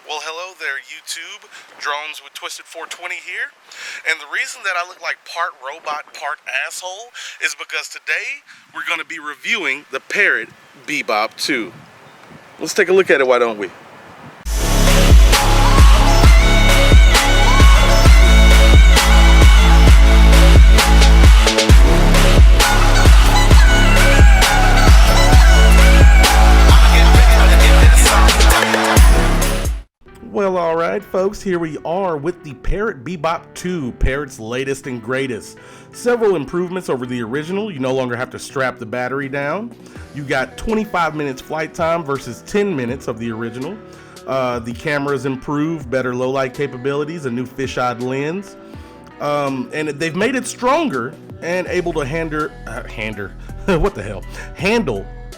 Well, hello there, YouTube. Drones with Twisted420 here. And the reason that I look like part robot, part asshole is because today we're going to be reviewing the Parrot Bebop 2. Let's take a look at it, why don't we? Well, alright folks, here we are with the Parrot Bebop 2, Parrot's latest and greatest. Several improvements over the original. You no longer have to strap the battery down. You got 25 minutes flight time versus 10 minutes of the original. The camera's improved, better low light capabilities, a new fisheye lens. And they've made it stronger and able to handle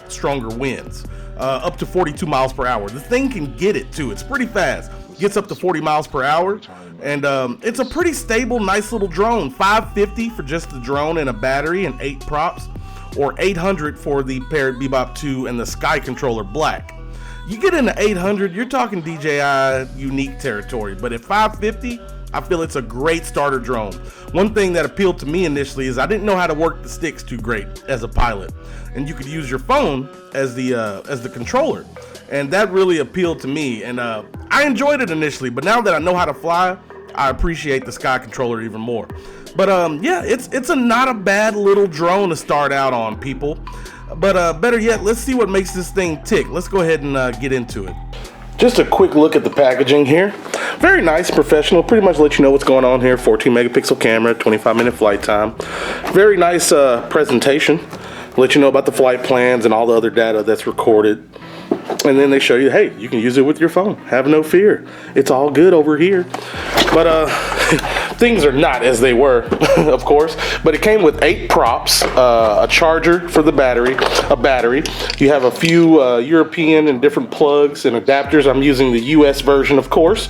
stronger winds. Up to 42 miles per hour. The thing can get it too. It's pretty fast. Gets up to 40 miles per hour. And it's a pretty stable, nice little drone. $550 for just the drone and a battery and 8 props. Or $800 for the Parrot Bebop 2 and the Sky Controller Black. You get into $800, you're talking DJI unique territory. But at $550, I feel it's a great starter drone. One thing that appealed to me initially is I didn't know how to work the sticks too great as a pilot, and you could use your phone as the controller, and that really appealed to me. And I enjoyed it initially, but now that I know how to fly, I appreciate the Sky Controller even more. But yeah, it's not a bad little drone to start out on, people. But better yet, let's see what makes this thing tick. Let's go ahead and get into it. Just a quick look at the packaging here. Very nice, professional, pretty much let you know what's going on here. 14 megapixel camera, 25-minute flight time. Very nice presentation. Let you know about the flight plans and all the other data that's recorded. And then they show you, hey, you can use it with your phone. Have no fear. It's all good over here. But things are not as they were, of course. But it came with 8 props, a charger for the battery, a battery. You have a few European and different plugs and adapters. I'm using the US version, of course.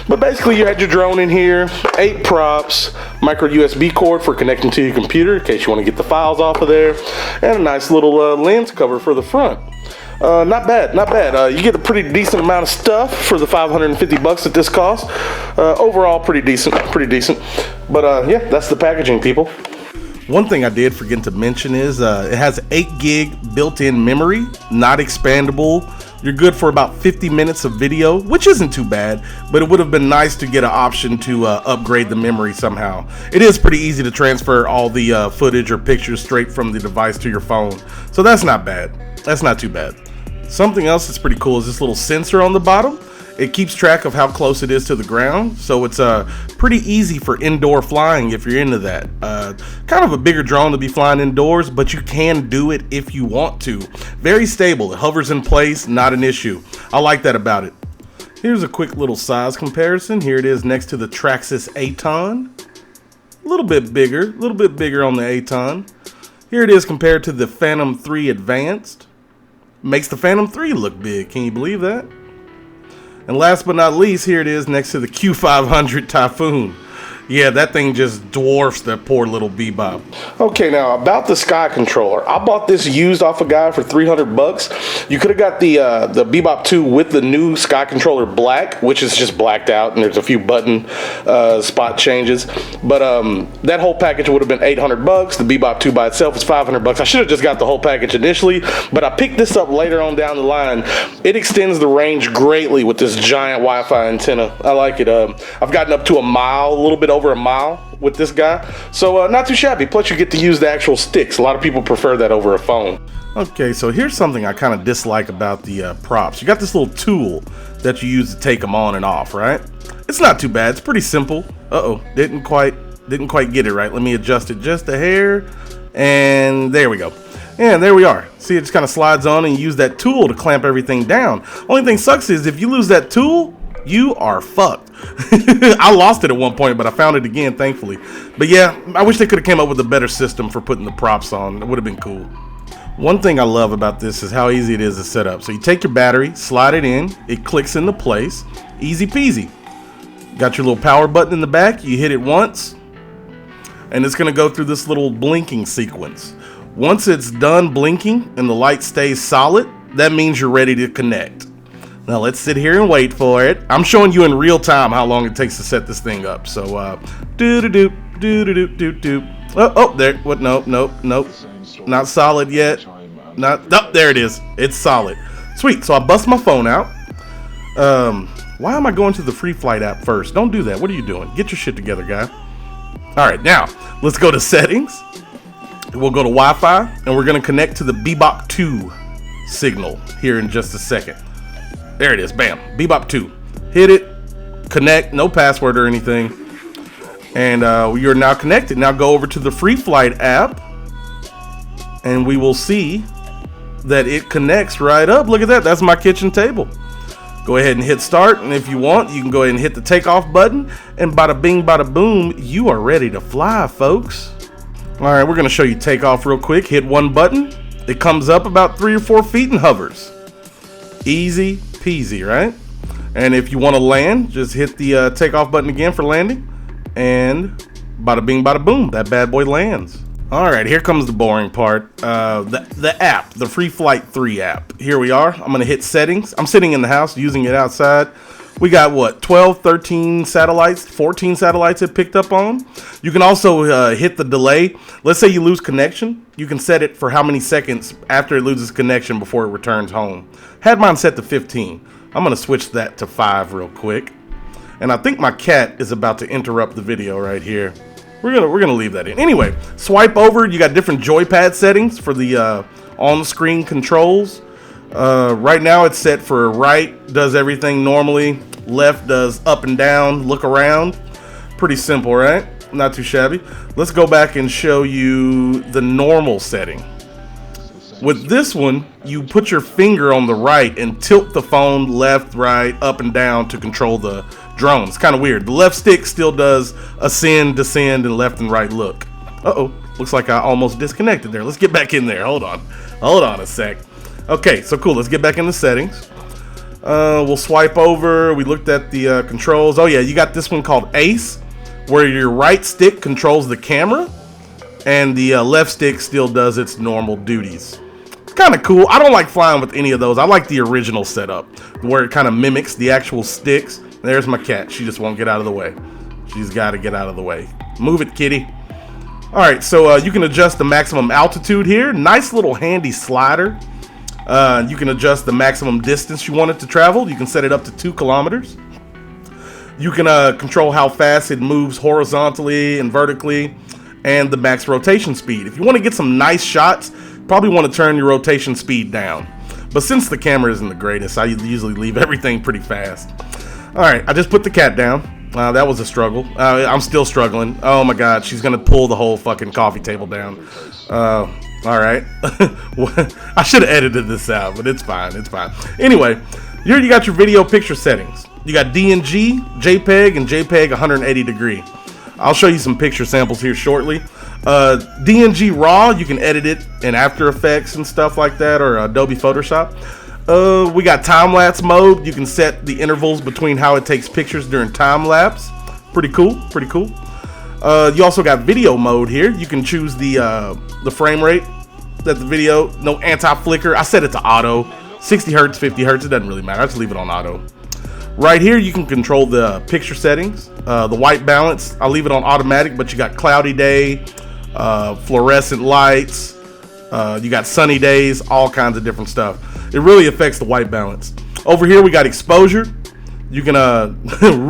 But basically, you had your drone in here, 8 props, micro USB cord for connecting to your computer in case you want to get the files off of there, and a nice little lens cover for the front. Not bad, not bad. You get a pretty decent amount of stuff for the $550 that this costs. Overall, pretty decent. But yeah, that's the packaging, people. One thing I did forget to mention is it has 8 gig built-in memory, not expandable. You're good for about 50 minutes of video, which isn't too bad, but it would have been nice to get an option to upgrade the memory somehow. It is pretty easy to transfer all the footage or pictures straight from the device to your phone, so that's not bad. That's not too bad. Something else that's pretty cool is this little sensor on the bottom. It keeps track of how close it is to the ground, so it's pretty easy for indoor flying if you're into that. Kind of a bigger drone to be flying indoors, but you can do it if you want to. Very stable. It hovers in place, not an issue. I like that about it. Here's a quick little size comparison. Here it is next to the Traxxas Aton. A little bit bigger on the Aton. Here it is compared to the Phantom 3 Advanced. Makes the Phantom 3 look big. Can you believe that? And last but not least, here it is next to the Q500 Typhoon. Yeah, that thing just dwarfs that poor little Bebop. Okay, now about the Sky Controller. I bought this used off a guy for $300. You could have got the Bebop 2 with the new Sky Controller Black, which is just blacked out, and there's a few button spot changes. But that whole package would have been $800. The Bebop 2 by itself is $500. I should have just got the whole package initially, but I picked this up later on down the line. It extends the range greatly with this giant Wi-Fi antenna. I like it. I've gotten up to a mile, a little bit over a mile with this guy, so not too shabby. Plus you get to use the actual sticks. A lot of people prefer that over a phone. Okay, so here's something I kind of dislike about the props. You got this little tool that you use to take them on and off, right? It's not too bad. It's pretty simple. Didn't quite get it right. Let me adjust it just a hair, and there we go. And there we are. See, it just kind of slides on, and you use that tool to clamp everything down. Only thing sucks is if you lose that tool, you are fucked. I lost it at one point, but I found it again, thankfully. But yeah, I wish they could have came up with a better system for putting the props on. It would have been cool. One thing I love about this is how easy it is to set up. So you take your battery, slide it in, it clicks into place, easy peasy. Got your little power button in the back, you hit it once, and it's gonna go through this little blinking sequence. Once it's done blinking and the light stays solid, that means you're ready to connect. Now let's sit here and wait for it. I'm showing you in real time how long it takes to set this thing up. So, do. Oh, there. What? Nope. Not solid yet. Oh, there it is. It's solid. Sweet. So I bust my phone out. Why am I going to the free flight app first? Don't do that. What are you doing? Get your shit together, guy. All right, now let's go to settings. We'll go to Wi-Fi, and we're going to connect to the Bebop 2 signal here in just a second. There it is. Bam. Bebop 2. Hit it. Connect. No password or anything. And you're now connected. Now go over to the free flight app, and we will see that it connects right up. Look at that. That's my kitchen table. Go ahead and hit start, and if you want, you can go ahead and hit the takeoff button, and bada bing, bada boom, you are ready to fly, folks. All right, we're gonna show you takeoff real quick. Hit one button, it comes up about 3 or 4 feet and hovers. Easy peasy, right? And if you want to land, just hit the takeoff button again for landing, and bada bing, bada boom, that bad boy lands. All right, here comes the boring part. The app, the Free Flight 3 app. Here we are. I'm going to hit settings. I'm sitting in the house using it outside. We got what, 12, 13 satellites, 14 satellites it picked up on. You can also hit the delay. Let's say you lose connection. You can set it for how many seconds after it loses connection before it returns home. Had mine set to 15. I'm going to switch that to 5 real quick. And I think my cat is about to interrupt the video right here. We're gonna leave that in. Anyway, swipe over. You got different joypad settings for the on-screen controls. Right now it's set for right, does everything normally. Left does up and down, look around. Pretty simple, right? Not too shabby. Let's go back and show you the normal setting. With this one, you put your finger on the right and tilt the phone left, right, up and down to control the drone. It's kind of weird. The left stick still does ascend, descend, and left and right look. Uh-oh, looks like I almost disconnected there. Let's get back in there. Hold on a sec. Okay, so cool. Let's get back in the settings. We'll swipe over. We looked at the controls. Oh yeah, you got this one called Ace, where your right stick controls the camera, and the left stick still does its normal duties. It's kind of cool. I don't like flying with any of those. I like the original setup, where it kind of mimics the actual sticks. There's my cat. She just won't get out of the way. She's got to get out of the way. Move it, kitty. All right, so you can adjust the maximum altitude here. Nice little handy slider. You can adjust the maximum distance you want it to travel. You can set it up to 2 kilometers. You can control how fast it moves horizontally and vertically, and the max rotation speed. If you want to get some nice shots, probably want to turn your rotation speed down. But since the camera isn't the greatest, I usually leave everything pretty fast. All right, I just put the cat down. That was a struggle. I'm still struggling. Oh my God, she's gonna pull the whole fucking coffee table down. All right. I should have edited this out, but it's fine. It's fine. Anyway, here you got your video picture settings. You got DNG, JPEG, and JPEG 180 degree. I'll show you some picture samples here shortly. DNG RAW, you can edit it in After Effects and stuff like that, or Adobe Photoshop. We got time-lapse mode. You can set the intervals between how it takes pictures during time-lapse. Pretty cool, pretty cool. You also got video mode here. You can choose the frame rate that the video, no anti-flicker. I set it to auto, 60 hertz, 50 hertz, it doesn't really matter. I just leave it on auto. Right here, you can control the picture settings, the white balance. I'll leave it on automatic, but you got cloudy day, fluorescent lights, you got sunny days, all kinds of different stuff. It really affects the white balance. Over here, we got exposure. You can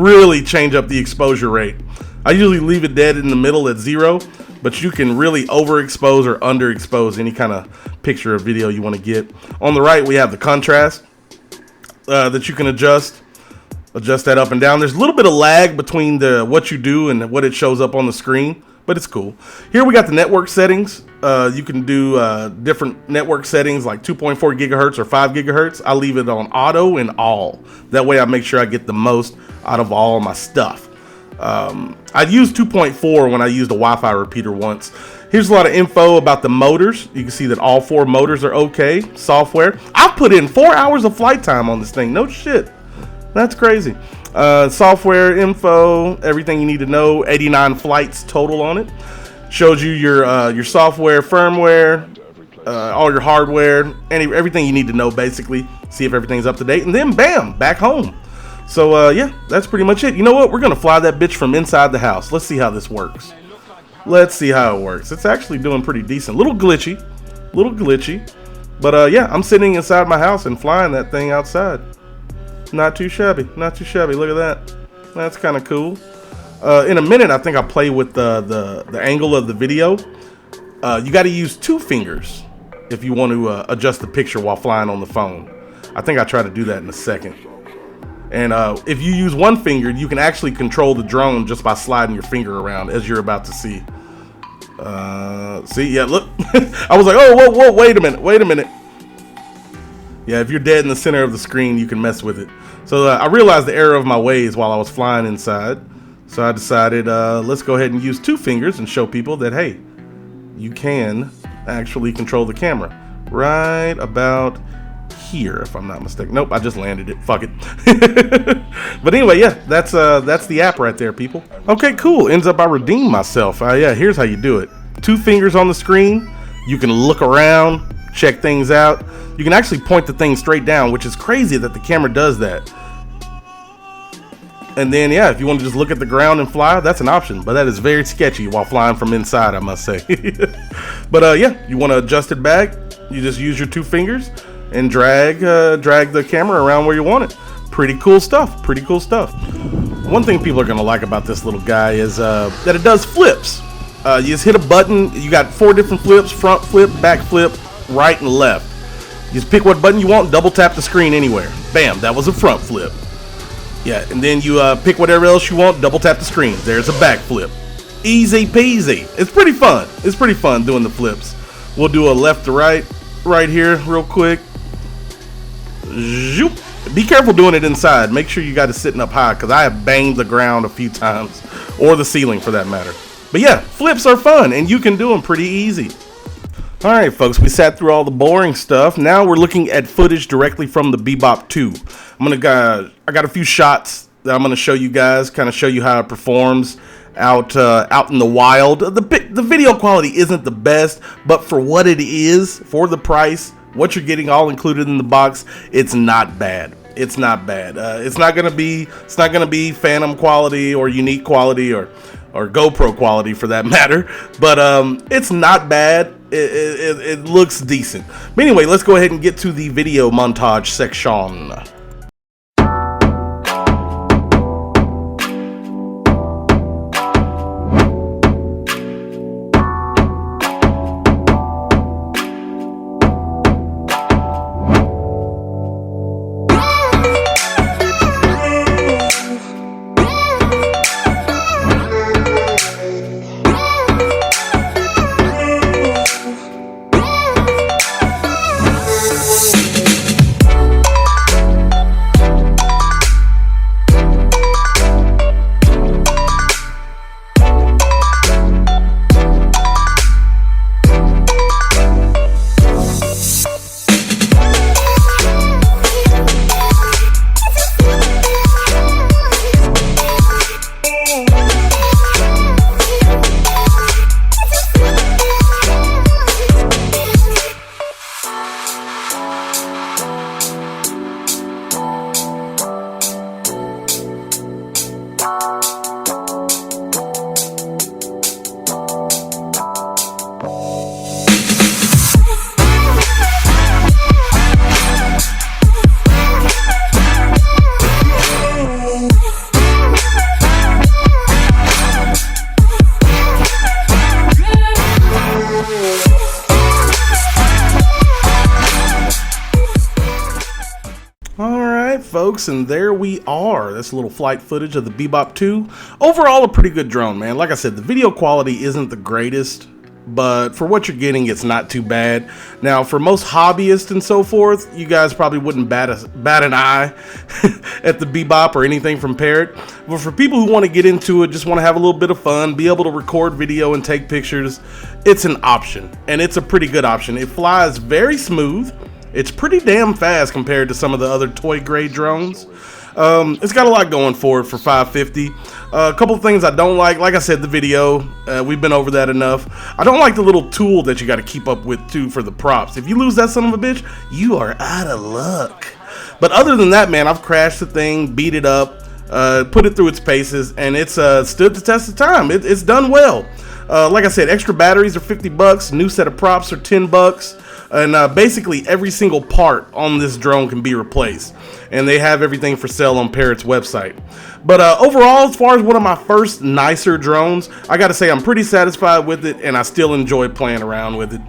really change up the exposure rate. I usually leave it dead in the middle at 0, but you can really overexpose or underexpose any kind of picture or video you want to get. On the right, we have the contrast that you can adjust that up and down. There's a little bit of lag between what you do and what it shows up on the screen, but it's cool. Here we got the network settings. You can do different network settings like 2.4 gigahertz or 5 gigahertz. I leave it on auto and all. That way I make sure I get the most out of all my stuff. I used 2.4 when I used a Wi-Fi repeater once. Here's a lot of info about the motors. You can see that all 4 motors are okay. Software. I've put in 4 hours of flight time on this thing. No shit. That's crazy. Software info, everything you need to know. 89 flights total on it. Shows you your software, firmware, all your hardware, everything you need to know, basically. See if everything's up to date, and then bam, back home. So yeah, that's pretty much it. You know what? We're gonna fly that bitch from inside the house. Let's see how this works. Let's see how it works. It's actually doing pretty decent. Little glitchy, but yeah, I'm sitting inside my house and flying that thing outside. Not too shabby, not too shabby. Look at that. That's kind of cool. In a minute, I think I'll play with the angle of the video. You got to use 2 fingers if you want to adjust the picture while flying on the phone. I think I'll try to do that in a second. And if you use 1 finger, you can actually control the drone just by sliding your finger around, as you're about to see. See, yeah, look. I was like, oh, whoa, wait a minute. Yeah, if you're dead in the center of the screen, you can mess with it. So I realized the error of my ways while I was flying inside. So I decided, let's go ahead and use 2 fingers and show people that, hey, you can actually control the camera right about here, if I'm not mistaken. Nope, I just landed it. Fuck it. But anyway, yeah, that's the app right there, people. Okay, cool. Ends up I redeemed myself. Yeah, here's how you do it. 2 fingers on the screen. You can look around, check things out. You can actually point the thing straight down, which is crazy that the camera does that. And then, yeah, if you want to just look at the ground and fly, that's an option. But that is very sketchy while flying from inside, I must say. But yeah, you want to adjust it back. You just use your 2 fingers and drag the camera around where you want it. Pretty cool stuff. Pretty cool stuff. One thing people are going to like about this little guy is that it does flips. You just hit a button. You got 4 different flips: front flip, back flip, right and left. You just pick what button you want, double tap the screen anywhere. Bam, that was a front flip. Yeah, and then you pick whatever else you want, double tap the screen. There's a back flip. Easy peasy. It's pretty fun. It's pretty fun doing the flips. We'll do a left to right here real quick. Zoop. Be careful doing it inside. Make sure you got it sitting up high, because I have banged the ground a few times, or the ceiling for that matter. But yeah, flips are fun, and you can do them pretty easy. All right, folks, we sat through all the boring stuff. Now we're looking at footage directly from the Bebop 2. I got a few shots that I'm gonna show you guys, kind of show you how it performs out in the wild. The video quality isn't the best, but for what it is, for the price, what you're getting all included in the box, it's not bad. It's not bad. It's not gonna be Phantom quality or unique quality or GoPro quality for that matter, but it's not bad. It looks decent. But anyway, let's go ahead and get to the video montage section. Folks, and there we are. That's a little flight footage of the Bebop 2. Overall, a pretty good drone, man. Like I said, the video quality isn't the greatest, but for what you're getting, it's not too bad. Now, for most hobbyists and so forth, you guys probably wouldn't bat an eye at the Bebop or anything from Parrot. But for people who want to get into it, just want to have a little bit of fun, be able to record video and take pictures, it's an option, and it's a pretty good option. It flies very smooth. It's pretty damn fast compared to some of the other toy grade drones. It's got a lot going for it for $550. A couple of things I don't like I said, the video, we've been over that enough. I don't like the little tool that you got to keep up with too for the props. If you lose that son of a bitch, you are out of luck. But other than that, man, I've crashed the thing, beat it up, put it through its paces, and it's stood the test of time. It's done well. Like I said, extra batteries are $50, new set of props are $10, and basically every single part on this drone can be replaced. And they have everything for sale on Parrot's website. But overall, as far as one of my first nicer drones, I gotta say I'm pretty satisfied with it, and I still enjoy playing around with it.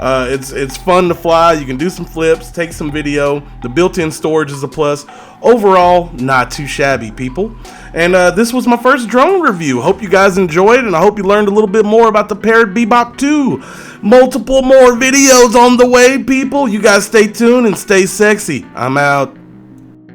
It's fun to fly. You can do some flips, take some video. The built-in storage is a plus. Overall, not too shabby, people. And this was my first drone review. Hope you guys enjoyed, and I hope you learned a little bit more about the Parrot Bebop 2. Multiple more videos on the way, people. You guys stay tuned and stay sexy. I'm out.